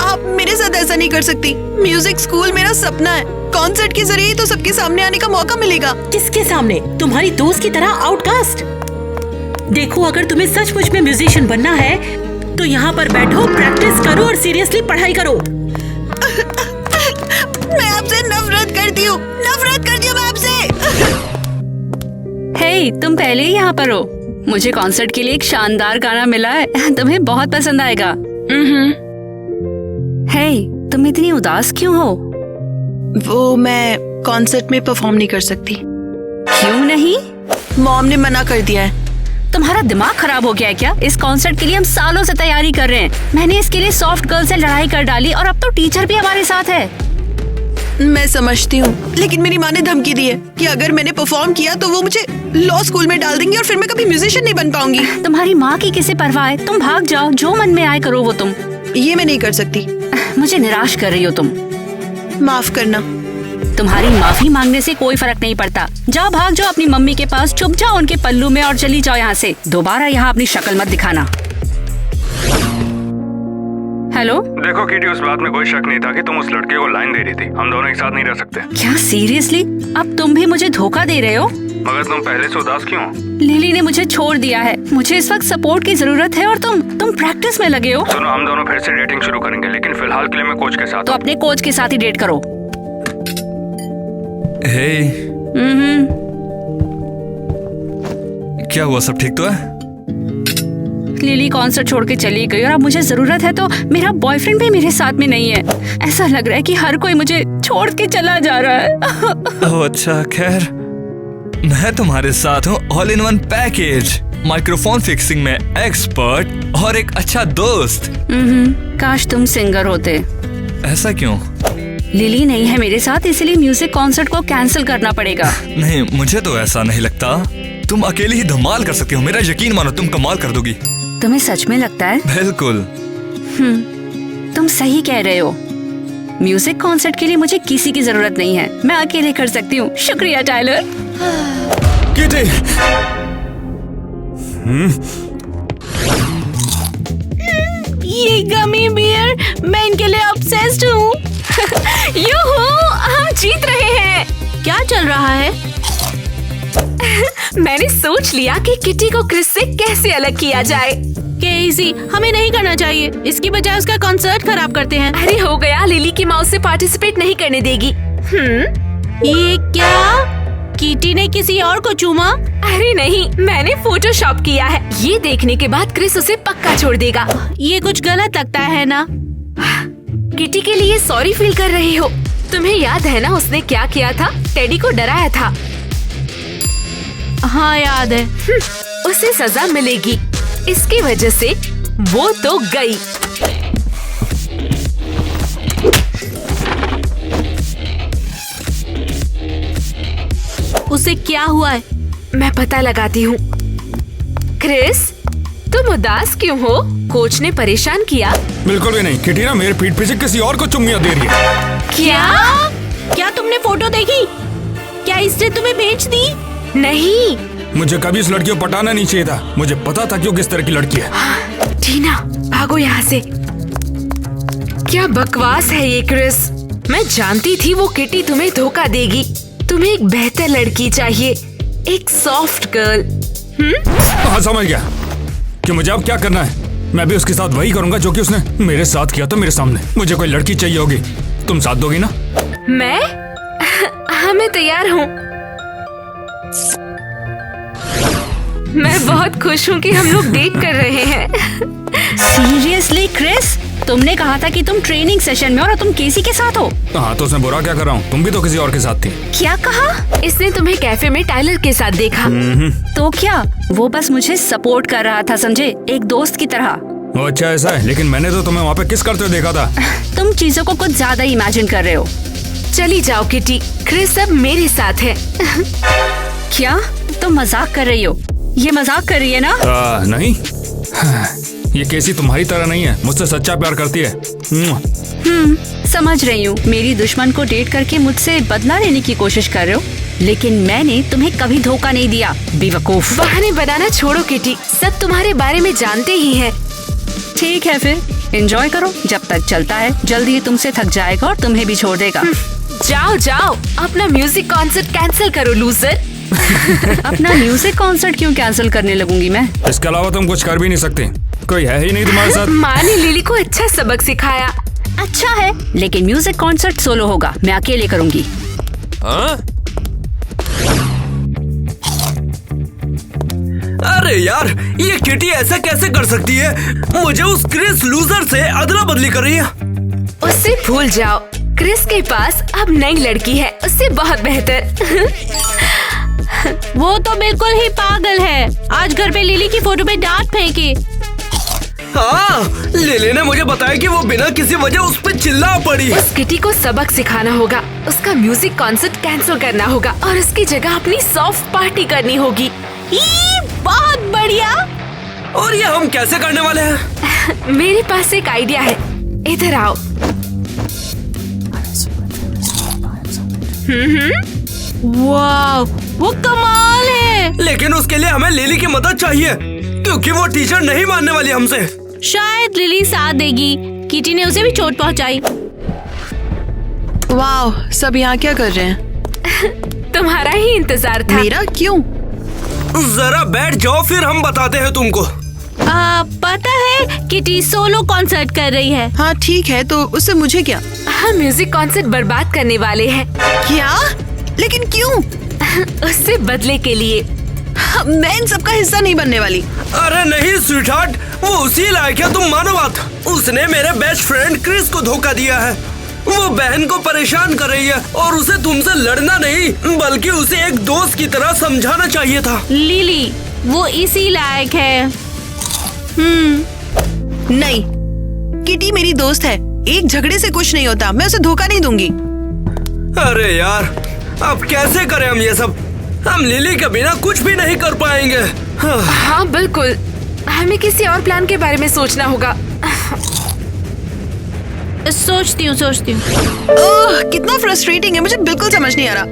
आप मेरे साथ ऐसा नहीं कर सकती। म्यूजिक स्कूल मेरा सपना है। कॉन्सर्ट के जरिए तो सबके सामने आने का मौका मिलेगा। किसके सामने? तुम्हारी दोस्त की तरह आउटकास्ट। देखो, अगर तुम्हें सचमुच में म्यूजिशियन बनना है तो यहाँ पर बैठो, प्रैक्टिस करो और सीरियसली पढ़ाई करो। मैं आपसे नफरत करती हूँ, मैं आपसे। हे, तुम पहले ही यहाँ पर हो। मुझे कॉन्सर्ट के लिए एक शानदार गाना मिला है, तुम्हें बहुत पसंद आएगा। हे, तुम इतनी उदास क्यों हो? वो मैं कॉन्सर्ट में परफॉर्म नहीं कर सकती। क्यों नहीं? मॉम ने मना कर दिया है। तुम्हारा दिमाग खराब हो गया है क्या? इस कॉन्सर्ट के लिए हम सालों से तैयारी कर रहे हैं। मैंने इसके लिए सॉफ्ट गर्ल से लड़ाई कर डाली और अब तो टीचर भी हमारे साथ है। मैं समझती हूँ, लेकिन मेरी माँ ने धमकी दी है कि अगर मैंने परफॉर्म किया तो वो मुझे लॉ स्कूल में डाल देंगी और फिर मैं कभी म्यूजिशियन नहीं बन पाऊंगी। तुम्हारी माँ की किसे परवाह है? तुम भाग जाओ, जो मन में आए करो वो तुम। ये मैं नहीं कर सकती। मुझे निराश कर रही हो तुम। माफ करना। तुम्हारी माफी मांगने से कोई फर्क नहीं पड़ता। जाओ, भाग जाओ अपनी मम्मी के पास, छुप जाओ उनके पल्लू में और चली जाओ यहाँ से। दोबारा यहाँ अपनी शक्ल मत दिखाना। हेलो, देखो किटी, उस बात में कोई शक नहीं था कि तुम उस लड़के को लाइन दे रही थी। हम दोनों एक साथ नहीं रह सकते। क्या सीरियसली? अब तुम भी मुझे धोखा दे रहे हो? मगर तुम पहले से उदास क्यों? लिली ने मुझे छोड़ दिया है। मुझे इस वक्त सपोर्ट की जरूरत है और तुम प्रैक्टिस में लगे हो। सुनो, हम दोनों फिर से डेटिंग शुरू करेंगे, लेकिन फिलहाल के लिए मैं कोच के साथ। तो अपने कोच के साथ ही डेट करो। हे, क्या हुआ? सब ठीक तो है? लिली कॉन्सर्ट छोड़ के चली गई और अब मुझे जरूरत है तो मेरा बॉयफ्रेंड भी मेरे साथ में नहीं है। ऐसा लग रहा है कि हर कोई मुझे छोड़ के चला जा रहा है। ओह अच्छा, खैर मैं तुम्हारे साथ हूँ। All in one package, microphone fixing में एक्सपर्ट और एक अच्छा दोस्त। काश तुम सिंगर होते। ऐसा क्यों? लिली नहीं है मेरे साथ, इसलिए म्यूजिक कॉन्सर्ट को कैंसिल करना पड़ेगा। नहीं, मुझे तो ऐसा नहीं लगता। तुम अकेली ही धमाल कर सकती हो। मेरा यकीन मानो, तुम कमाल कर दोगी। तुम्हें सच में लगता है? बिल्कुल। तुम सही कह रहे हो। म्यूजिक कॉन्सर्ट के लिए मुझे किसी की जरूरत नहीं है, मैं अकेले कर सकती हूँ। शुक्रिया टाइलर। किटी, ये गमी बियर, मैं इनके लिए ऑब्सेस्ड हूँ। यूहू, हम जीत रहे हैं। क्या चल रहा है? मैंने सोच लिया कि किटी को क्रिस से कैसे अलग किया जाए। केसी, हमें नहीं करना चाहिए, इसकी बजाय उसका कॉन्सर्ट खराब करते हैं। अरे हो गया, लिली की माँ उसे पार्टिसिपेट नहीं करने देगी। ये क्या? किटी ने किसी और को चूमा? अरे नहीं, मैंने फोटोशॉप किया है। ये देखने के बाद क्रिस उसे पक्का छोड़ देगा। ये कुछ गलत लगता है ना? किटी के लिए सॉरी फील कर रही हो? तुम्हें याद है ना उसने क्या किया था? टेडी को डराया था। हाँ याद है। उसे सजा मिलेगी, इसकी वजह से वो तो गई। उसे क्या हुआ है? मैं पता लगाती हूँ। क्रिस, तुम उदास क्यों हो? कोच ने परेशान किया? बिल्कुल भी नहीं। किटी ना मेरे पीठ पीछे किसी और को चुम्मियां दे रही है। क्या तुमने फोटो देखी? क्या इसने तुम्हें बेच दी? नहीं। मुझे कभी उस लड़की को पटाना नहीं चाहिए था। मुझे पता था कि वो किस तरह की लड़की है। टीना, भागो यहाँ से। क्या बकवास है ये क्रिस। मैं जानती थी वो किटी तुम्हें धोखा देगी। तुम्हें एक बेहतर लड़की चाहिए, एक सॉफ्ट गर्ल। हाँ, समझ गया कि मुझे अब क्या करना है। मैं भी उसके साथ वही करूंगा जो कि उसने मेरे साथ किया था मेरे सामने। मुझे कोई लड़की चाहिए होगी, तुम साथ दोगी ना? मैं? हाँ, मैं तैयार हूँ। मैं बहुत खुश हूँ कि हम लोग डेट कर रहे हैं। सीरियसली क्रिस, तुमने कहा था कि तुम ट्रेनिंग सेशन में और तुम केसी के साथ हो। हाँ, तो उसमें बुरा क्या कर रहा हूँ? तुम भी तो किसी और के साथ थी। क्या कहा? इसने तुम्हें कैफे में टाइलर के साथ देखा। तो क्या वो बस मुझे सपोर्ट कर रहा था, समझे, एक दोस्त की तरह। वो अच्छा ऐसा है, लेकिन मैंने तो तुम्हें वहाँ पे किस करते हुए देखा था। तुम चीजों को कुछ ज्यादा इमेजिन कर रहे हो। चली जाओ किटी, क्रिस अब मेरे साथ है। क्या तुम मजाक कर रही हो? ये मजाक कर रही है ना? नहीं, ये केसी तुम्हारी तरह नहीं है, मुझसे सच्चा प्यार करती है। समझ रही हूँ। मेरी दुश्मन को डेट करके मुझसे बदला लेने की कोशिश कर रहे हो, लेकिन मैंने तुम्हें कभी धोखा नहीं दिया, बेवकूफ। बहाने बनाना छोड़ो किटी, सब तुम्हारे बारे में जानते ही हैं। ठीक है, फिर एंजॉय करो जब तक चलता है। जल्दी ही तुमसे थक जाएगा और तुम्हें भी छोड़ देगा। जाओ जाओ, अपना म्यूजिक कॉन्सर्ट कैंसिल करो लूजर। अपना म्यूजिक कॉन्सर्ट क्यों कैंसिल करने लगूंगी मैं? इसके अलावा तुम कुछ कर भी नहीं सकते, कोई है ही नहीं तुम्हारे साथ। माँ ने लिली को अच्छा सबक सिखाया। अच्छा है, लेकिन म्यूजिक कॉन्सर्ट सोलो होगा, मैं अकेले करूंगी। अरे यार, ये किटी ऐसा कैसे कर सकती है? मुझे उस क्रिस लूजर से अदला बदली कर रही है। उससे भूल जाओ, क्रिस के पास अब नई लड़की है, उससे बहुत बेहतर। वो तो बिल्कुल ही पागल है, आज घर पे लिली की फोटो पे डांट फेंकी। हाँ, लिली ने मुझे बताया कि वो बिना किसी वजह उस पर चिल्ला पड़ी। उस किटी को सबक सिखाना होगा, उसका म्यूजिक कॉन्सर्ट कैंसिल करना होगा और उसकी जगह अपनी सॉफ्ट पार्टी करनी होगी। बहुत बढ़िया। और ये हम कैसे करने वाले हैं? मेरे पास एक आइडिया है, इधर आओ। वाह, वो कमाल है। लेकिन उसके लिए हमें लिली की मदद चाहिए, क्योंकि वो टीचर नहीं मानने वाली हमसे। शायद लिली साथ देगी। किटी ने उसे भी चोट पहुंचाई। वाह, सब यहाँ क्या कर रहे हैं? तुम्हारा ही इंतजार था। मेरा? क्यों? जरा बैठ जाओ, फिर हम बताते हैं तुमको। पता है किटी सोलो कॉन्सर्ट कर रही है। हाँ ठीक है, तो उससे मुझे क्या? हम म्यूजिक कॉन्सर्ट बर्बाद करने वाले हैं। क्या? लेकिन क्यों? उससे बदले के लिए। मैं इन सबका हिस्सा नहीं बनने वाली। अरे नहीं स्वीटहार्ट, वो उसी लायक है, तुम मानो बात। उसने मेरे बेस्ट फ्रेंड क्रिस को धोखा दिया है। वो बहन को परेशान कर रही है और उसे तुमसे लड़ना नहीं बल्कि उसे एक दोस्त की तरह समझाना चाहिए था। लिली, वो इसी लायक है। नहीं, किटी मेरी दोस्त है, एक झगड़े से कुछ नहीं होता, मैं उसे धोखा नहीं दूंगी। अरे यार, अब कैसे करें हम ये सब? हम लिली के बिना कुछ भी नहीं कर पाएंगे। हाँ बिल्कुल, हमें किसी और प्लान के बारे में सोचना होगा। सोचती हूँ कितना फ्रस्ट्रेटिंग है, मुझे बिल्कुल समझ नहीं आ रहा।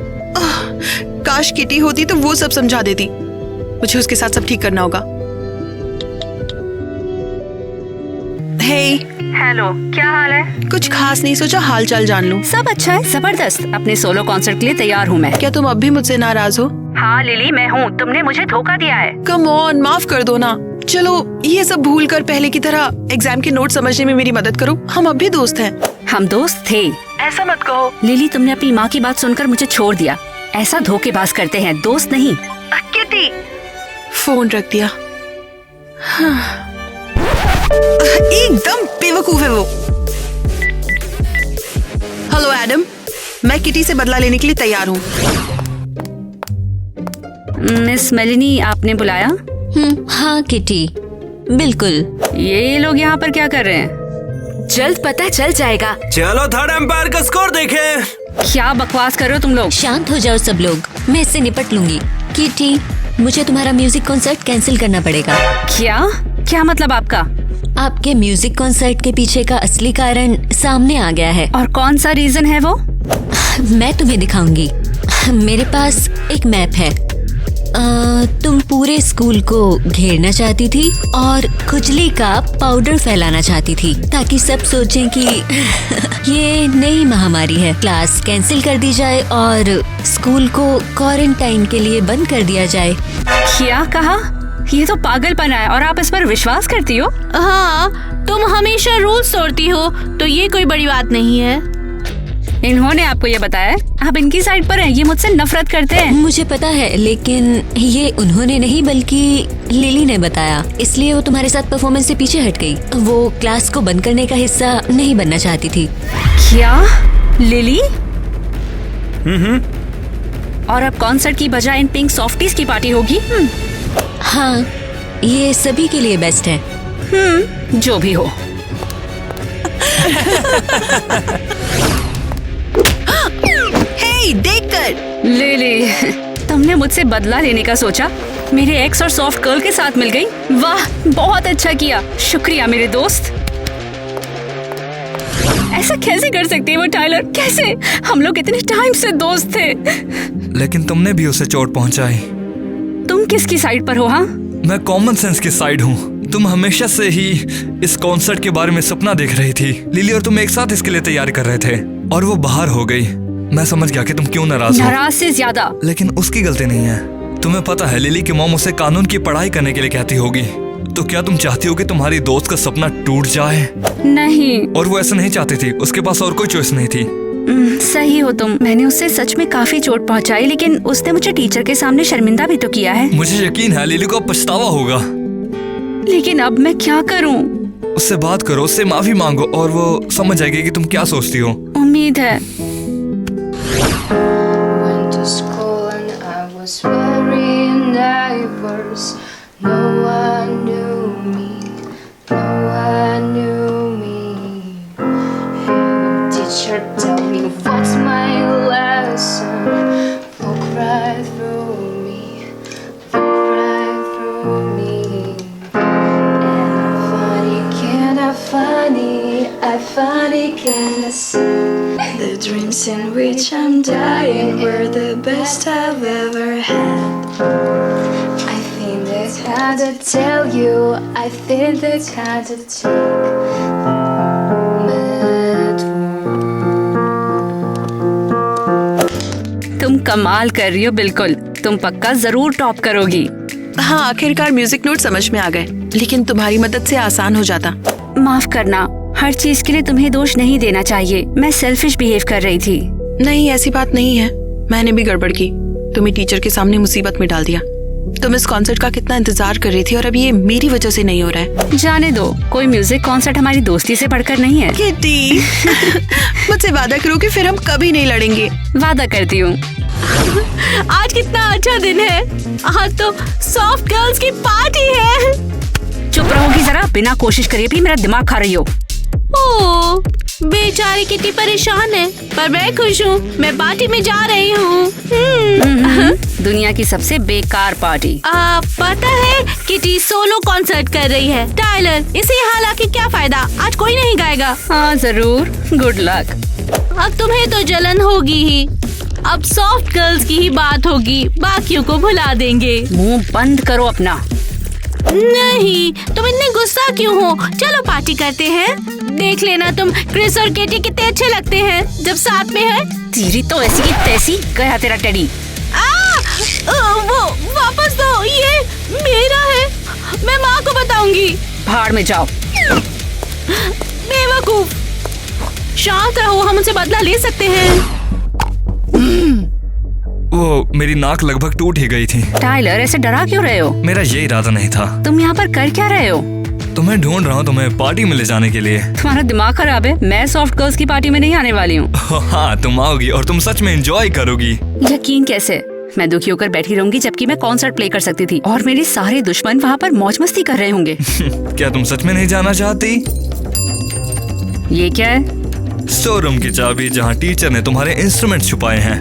काश किटी होती तो वो सब समझा देती। मुझे उसके साथ सब ठीक करना होगा। हेलो, क्या हाल है? कुछ खास नहीं, सोचा हाल चाल जान लूं। सब अच्छा है, जबरदस्त। अपने सोलो कॉन्सर्ट के लिए तैयार हूँ मैं। क्या तुम अब भी मुझसे नाराज हो? हाँ लिली, मैं हूँ। तुमने मुझे धोखा दिया है। कम ऑन, माफ कर दो ना। चलो ये सब भूल कर पहले की तरह एग्जाम के नोट समझने में मेरी मदद करो। हम अब भी दोस्त हैं। हम दोस्त थे? ऐसा मत कहो। लिली, तुमने अपनी माँ की बात सुनकर मुझे छोड़ दिया। ऐसा धोखेबाज करते हैं, दोस्त नहीं। किटी, फोन रख दिया। एकदम बेवकूफ है वो। हेलो एडम, मैं किटी से बदला लेने के लिए तैयार हूँ। मिस मेलिनी, आपने बुलाया? हाँ किटी, बिल्कुल। ये लोग यहाँ पर क्या कर रहे हैं? जल्द पता चल जाएगा। चलो थर्ड एम्पायर का स्कोर देखें। क्या बकवास कर रहे हो तुम लोग? शांत हो जाओ सब लोग, मैं इससे निपट लूंगी। किटी, मुझे तुम्हारा म्यूजिक कॉन्सर्ट कैंसिल करना पड़ेगा। क्या मतलब आपका? आपके म्यूजिक कॉन्सर्ट के पीछे का असली कारण सामने आ गया है। और कौन सा रीजन है वो? मैं तुम्हें दिखाऊंगी। मेरे पास एक मैप है। तुम पूरे स्कूल को घेरना चाहती थी और खुजली का पाउडर फैलाना चाहती थी ताकि सब सोचें कि ये नई महामारी है। क्लास कैंसिल कर दी जाए और स्कूल को क्वारंटाइन के लिए बंद कर दिया जाए। क्या कहा? ये तो पागलपन है और आप इस पर विश्वास करती हो? हाँ, तुम हमेशा रूल्स तोड़ती हो, तो ये कोई बड़ी बात नहीं है। इन्होंने आपको ये बताया? आप इनकी साइड पर हैं, ये मुझसे नफरत करते हैं। मुझे पता है, लेकिन ये उन्होंने नहीं बल्कि लिली ने बताया, इसलिए वो तुम्हारे साथ परफॉर्मेंस से पीछे हट गई। वो क्लास को बंद करने का हिस्सा नहीं बनना चाहती थी। क्या? लिली? और अब कॉन्सर्ट की बजाय इन पिंक सॉफ्टीज की पार्टी होगी? हाँ, ये सभी के लिए बेस्ट है। जो भी हो। हे, देखकर। लिली, तुमने मुझसे बदला लेने का सोचा? मेरे एक्स और सॉफ्ट गर्ल के साथ मिल गई? वाह, बहुत अच्छा किया, शुक्रिया मेरे दोस्त। ऐसा कैसे कर सकती है वो टाइलर? कैसे? हम लोग इतने टाइम से दोस्त थे। लेकिन तुमने भी उसे चोट पहुंचाई। तुम किसकी साइड पर हो? हाँ, मैं कॉमन सेंस की साइड हूँ। तुम हमेशा से ही इस कॉन्सर्ट के बारे में सपना देख रही थी। लिली और तुम एक साथ इसके लिए तैयारी कर रहे थे और वो बाहर हो गई। मैं समझ गया कि तुम क्यों नाराज हो। नाराज से ज्यादा। लेकिन उसकी गलती नहीं है। तुम्हें पता है लिली की मॉम उसे कानून की पढ़ाई करने के लिए कहती होगी। तो क्या तुम चाहती हो कि तुम्हारी दोस्त का सपना टूट जाए? नहीं। और वो ऐसा नहीं चाहती थी, उसके पास और कोई चॉइस नहीं थी। सही हो तुम। मैंने उससे सच में काफी चोट पहुंचाई, लेकिन उसने मुझे टीचर के सामने शर्मिंदा भी तो किया है। मुझे यकीन है लिली को पछतावा होगा। लेकिन अब मैं क्या करूं? उससे बात करो, उससे माफी मांगो और वो समझ जाएगी कि तुम क्या सोचती हो। उम्मीद है। The dreams in which I'm dying were the best I've ever had. I think that's hard to tell you. I think that's hard to take. तुम कमाल कर रही हो। बिल्कुल, तुम पक्का जरूर टॉप करोगी। हाँ, आखिरकार म्यूजिक नोट समझ में आ गए, लेकिन तुम्हारी मदद से आसान हो जाता। माफ करना, हर चीज के लिए तुम्हें दोष नहीं देना चाहिए। मैं सेल्फिश बिहेव कर रही थी। नहीं, ऐसी बात नहीं है। मैंने भी गड़बड़ की, तुम्हें टीचर के सामने मुसीबत में डाल दिया। तुम इस कॉन्सर्ट का कितना इंतजार कर रही थी और अब ये मेरी वजह से नहीं हो रहा है। जाने दो, कोई म्यूजिक कॉन्सर्ट हमारी दोस्ती से बढ़कर नहीं है। किटी, मुझसे वादा करो कि फिर हम कभी नहीं लड़ेंगे। वादा करती हूँ। आज कितना अच्छा दिन है। आज तो सॉफ्ट गर्ल्स की पार्टी है। चुप रहोगी जरा? बिना कोशिश करे भी मेरा दिमाग खा रही हो। ओह, बेचारी किटी परेशान है, पर मैं खुश हूँ। मैं पार्टी में जा रही हूँ। दुनिया की सबसे बेकार पार्टी। पता है किटी सोलो कॉन्सर्ट कर रही है। टाइलर, इसे यहाँ लाके क्या फायदा? आज कोई नहीं गाएगा। हाँ जरूर, गुड लक। अब तुम्हें तो जलन होगी ही। अब सॉफ्ट गर्ल्स की ही बात होगी, बाकियों को भुला देंगे। मुंह बंद करो अपना। नहीं, तुम इतने गुस्सा क्यों हो? चलो पार्टी करते हैं। देख लेना तुम क्रिस और केटी कितने अच्छे लगते हैं जब साथ में है। तेरी तो ऐसी की तैसी। गया तेरा टेडी। वो वापस दो, ये मेरा है। मैं माँ को बताऊंगी। भाड़ में जाओ। बेवकूफ। शांत रहो, हम उनसे बदला ले सकते हैं। वो मेरी नाक लगभग टूट ही गई थी। टाइलर, ऐसे डरा क्यों रहे हो? मेरा ये इरादा नहीं था। तुम यहाँ पर कर क्या रहे हो? तुम्हें ढूंढ रहा हूँ, तुम्हें पार्टी में ले जाने के लिए। तुम्हारा दिमाग खराब है। मैं सॉफ्ट गर्ल्स की पार्टी में नहीं आने वाली हूँ। हाँ, तुम आओगी और तुम सच में एंजॉय करोगी। यकीन कैसे? मैं दुखी होकर बैठी रहूंगी जबकि मैं कॉन्सर्ट प्ले कर सकती थी और मेरे सारे दुश्मन वहाँ पर मौज मस्ती कर रहे होंगे। क्या तुम सच में नहीं जाना चाहती? ये क्या है? शोरूम की चाबी, जहाँ टीचर ने तुम्हारे इंस्ट्रूमेंट छुपाए हैं।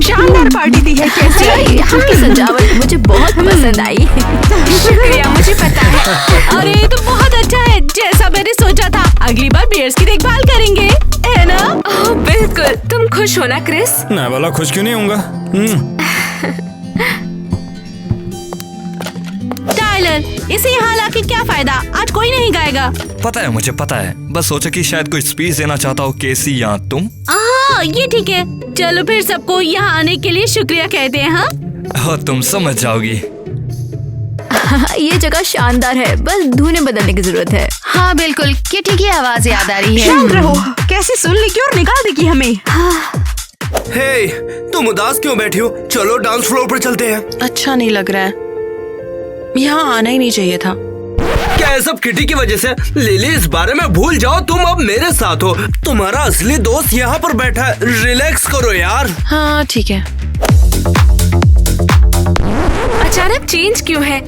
शानदार पार्टी दी है। कैसी आई? आपकी सजावट मुझे बहुत पसंद आई। शुक्रिया, मुझे पता है। अरे तो बहुत अच्छा है, जैसा मैंने सोचा था। अगली बार बियर्स की देखभाल करेंगे, है ना? बिल्कुल। तुम खुश हो ना क्रिस? मैं वाला खुश क्यों नहीं होऊंगा? टाइलर, इसे यहाँ लाके क्या फायदा? आज कोई नहीं गाएगा। पता है, मुझे पता है। बस सोचा कि शायद कोई स्पीच देना चाहता हो केसी या तुम। ये ठीक है। चलो फिर सबको यहाँ आने के लिए शुक्रिया कहते हैं। हाँ, तुम समझ जाओगी। ये जगह शानदार है, बस धुनें बदलने की जरूरत है। हाँ बिल्कुल, किटी की आवाज याद आ रही है। शांत रहो। कैसे सुन ली और निकाल देगी हमें। हे, तुम उदास क्यों बैठी हो? चलो डांस फ्लोर पर चलते हैं। अच्छा नहीं लग रहा है, यहाँ आना ही नहीं चाहिए था। क्या ये सब किटी की वजह से? लिली, इस बारे में भूल जाओ, तुम अब मेरे साथ हो। तुम्हारा असली दोस्त यहाँ पर बैठा है। रिलैक्स करो यार। हाँ ठीक है। अचानक चेंज क्यों है?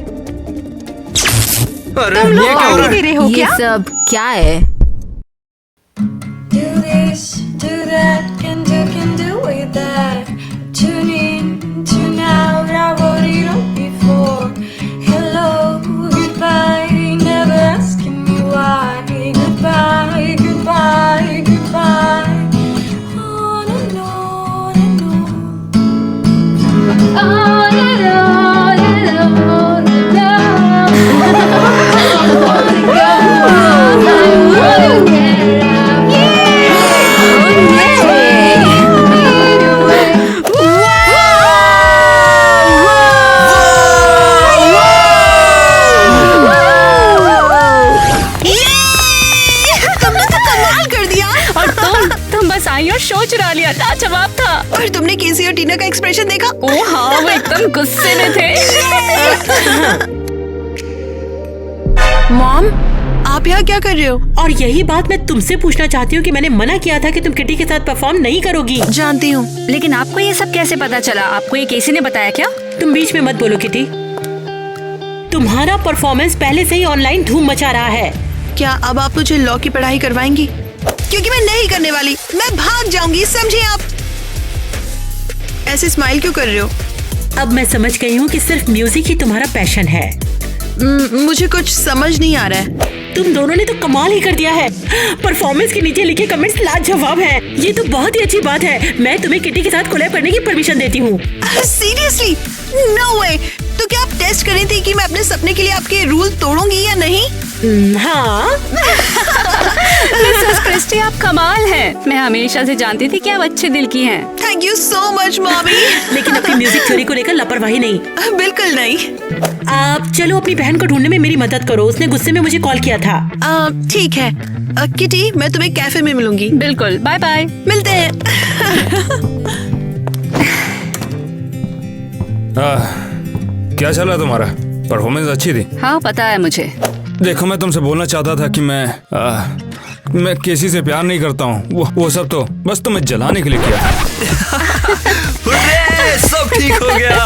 अरे ये क्या हो रहा है? ये सब क्या है? Do this, do that, can do with that. Tune in, tune out, I wrote it up before. Hello, goodbye, never asking me why. Goodbye, goodbye, goodbye. On and on and on. On and on and on and on. I wanna go, I wanna get out. आई और show चुरा लिया। लाजवाब था। और तुमने केसी और टीना का expression देखा? ओह हाँ, वो एकदम गुस्से में थे। मॉम, आप यहाँ क्या कर रहे हो? और यही बात मैं तुमसे पूछना चाहती हूँ कि मैंने मना किया था कि तुम किटी के साथ परफॉर्म नहीं करोगी। जानती हूँ, लेकिन आपको ये सब कैसे पता चला? आपको ये केसी ने बताया क्या? तुम बीच में मत बोलो किटी। तुम्हारा परफॉर्मेंस पहले से ही ऑनलाइन धूम मचा रहा है। क्या अब आप मुझे लॉ की पढ़ाई करवाएंगी? क्योंकि मैं नहीं करने वाली, मैं भाग जाऊंगी, समझे आप? ऐसे स्माइल क्यों कर रहे हो? अब मैं समझ गई हूँ कि सिर्फ म्यूजिक ही तुम्हारा पैशन है। मुझे कुछ समझ नहीं आ रहा है। तुम दोनों ने तो कमाल ही कर दिया है। परफॉर्मेंस के नीचे लिखे कमेंट्स लाजवाब हैं। ये तो बहुत ही अच्छी बात है। मैं तुम्हें किटी के साथ कोलैब करने की परमिशन देती हूँ। सीरियसली? नो वे। तो क्या आप टेस्ट कर रही थी कि मैं अपने सपने के लिए आपके रूल तोड़ूंगी या नहीं? हाँ। मिसेस क्रिस्टी, आप कमाल हैं। मैं हमेशा से जानती थी कि आप अच्छे दिल की हैं। Thank you so much mommy. लेकिन अपनी म्यूजिक थ्योरी को लेकर लापरवाही नहीं। बिल्कुल नहीं। आप चलो अपनी बहन को ढूंढने में मेरी मदद करो। उसने गुस्से में मुझे कॉल किया था। ठीक है किटी, मैं तुम्हें कैफे में मिलूंगी। बिल्कुल, बाय बाय। मिलते हैं। क्या चल रहा तुम्हारा? परफॉर्मेंस अच्छी थी। हाँ पता है मुझे। देखो, मैं तुमसे बोलना चाहता था कि मैं केसी से प्यार नहीं करता हूँ। वो सब तो बस तुम्हें जलाने के लिए किया था। सब ठीक हो गया।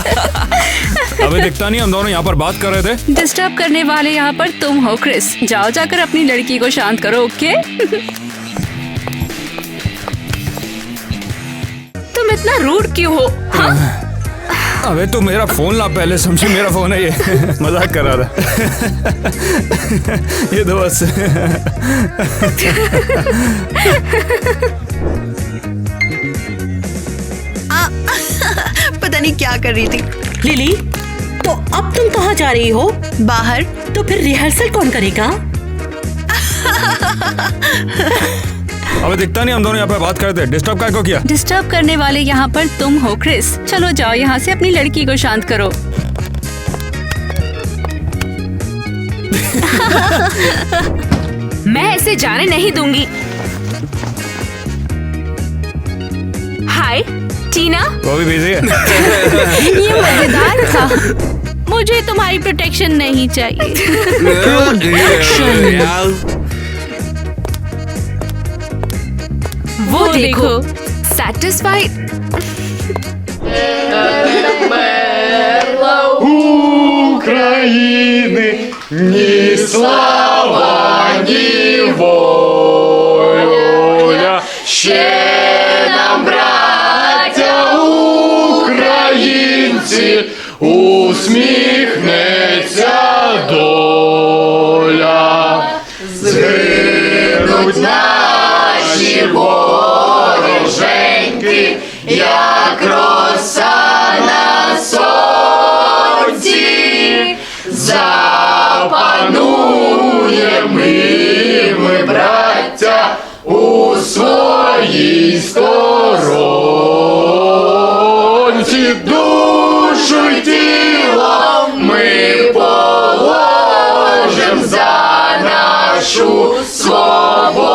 अबे दिखता नहीं, हम दोनों यहाँ पर बात कर रहे थे। डिस्टर्ब करने वाले यहाँ पर तुम हो क्रिस। जाओ जाकर अपनी लड़की को शांत करो, ओके? तुम इतना रूड क्यों हो? हाँ? अबे तू मेरा फोन ला, पहले समझी मेरा फोन है ये। मजाक कर रहा था। ये तो बस। पता नहीं क्या कर रही थी। लिली, तो अब तुम कहाँ जा रही हो? बाहर। तो फिर रिहर्सल कौन करेगा? अबे दिखता नहीं हम दोनों यहाँ पे बात करते, डिस्टर्ब काय को किया? डिस्टर्ब करने वाले यहाँ पर तुम हो क्रिस। चलो जाओ यहाँ से, अपनी लड़की को शांत करो। मैं ऐसे जाने नहीं दूंगी। हाय टीना। वो भी बिजी है। ये मजेदार था। मुझे तुम्हारी प्रोटेक्शन नहीं चाहिए। वो देखो, सैटिस्फाइड। України ні слава, ні воля. Ще нам, браття українці, усміхнеться доля. Згинуть наші вороженьки, як роса на сонці. Запануємо ми, браття, у своїй сторонці. Душу й тіло ми положим за нашу свободу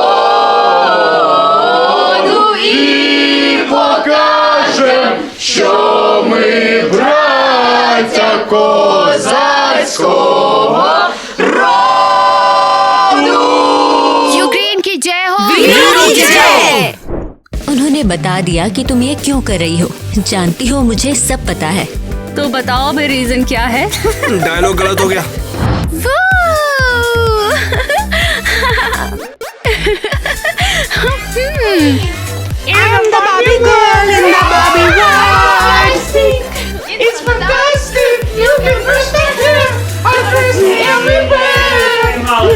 і покажем, що ми браття козацького роду. यूक्रेन की जय हो। उन्होंने बता दिया कि तुम ये क्यों कर रही हो। जानती हो, मुझे सब पता है। तो बताओ फिर रीजन क्या है? डायलॉग गलत हो गया। I'm the Barbie girl in the Barbie world. It's fantastic. You can brush my hair. I dress me everywhere.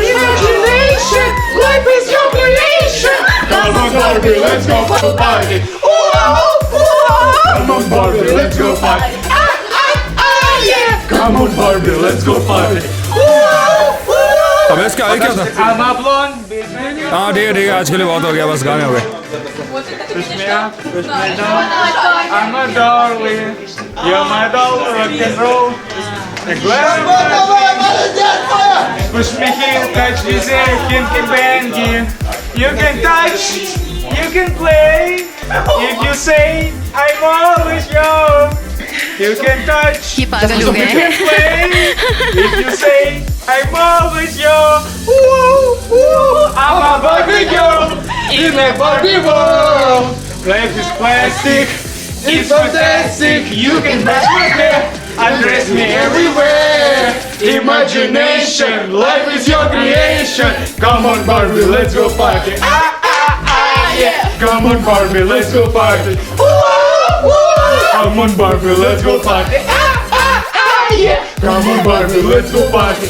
Imagination, life is your creation. Come on Barbie, let's go party. Come on Barbie, let's go party. Yeah. Come on Barbie, let's go party. अब इसका है क्या था? हाँ ठीक है, आज के लिए बहुत हो गया, बस गाने हो गए। I'm a darling, you're my doll, rock and roll. Push me here, touch me there, kinky bangy. You can touch, you can play. If you say I'm always young, you can touch. ये पागल हो गए You can play. If you say I'm always young, I'm a Barbie girl in a Barbie world. Life is plastic, it's fantastic. You can brush my hair, undress me everywhere. Imagination, life is your creation. Come on Barbie, let's go party. Yeah. Come on Barbie, let's go party. Come on Barbie, let's go party. Yeah. Come on Barbie, let's go party.